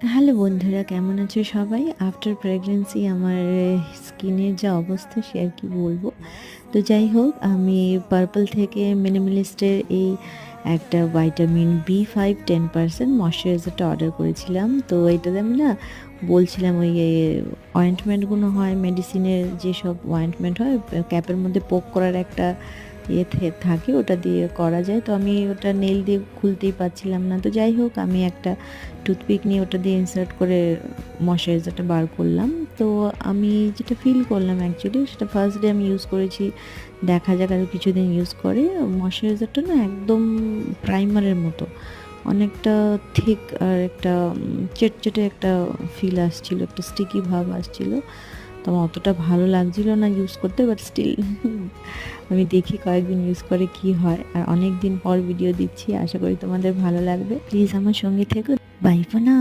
Hello বন্ধুরা, কেমন আছো সবাই? আফটার প্রেগন্যান্সি আমার স্কিনের যা অবস্থা সে আর কি বলবো। তো যাই হোক, আমি পার্পল থেকে মিনিমালিস্টের এই একটা ভাইটামিন বি 5 10% ময়শ্চারাইজারটা অর্ডার করেছিলাম। তো এটাতে আমি না বলছিলাম ওই অয়েন্টমেন্টগুলো হয়, মেডিসিনের যেসব অয়েন্টমেন্ট হয় ক্যাপের মধ্যে পোক করার একটা থাকে, ওটা দিয়ে করা যায়। তো আমি ওটা নেল দিয়ে খুলতেই পারছিলাম না। তো যাই হোক, আমি একটা টুথপিক নিয়ে ওটা দিয়ে ইনসার্ট করে ময়শ্চারাইজারটা বার করলাম। তো আমি যেটা ফিল করলাম অ্যাকচুয়ালি, সেটা ফার্স্ট ডে আমি ইউজ করেছি, দেখা যাক আরও কিছুদিন ইউজ করে। ময়শ্চারাইজারটা না একদম প্রাইমারের মতো, অনেকটা থিক আর একটা চেটচেটে একটা ফিল আসছিল, একটা স্টিকি ভাব আসছিল। তো আমার অতটা ভালো লাগছিল না ইউজ করতে, বাট স্টিল আমি দেখি কয়েকদিন ইউজ করে কি হয়। আর অনেক দিন পর ভিডিও দিচ্ছি, আশা করি তোমাদের ভালো লাগবে। প্লিজ আমার সঙ্গে থেকো। Bye for now.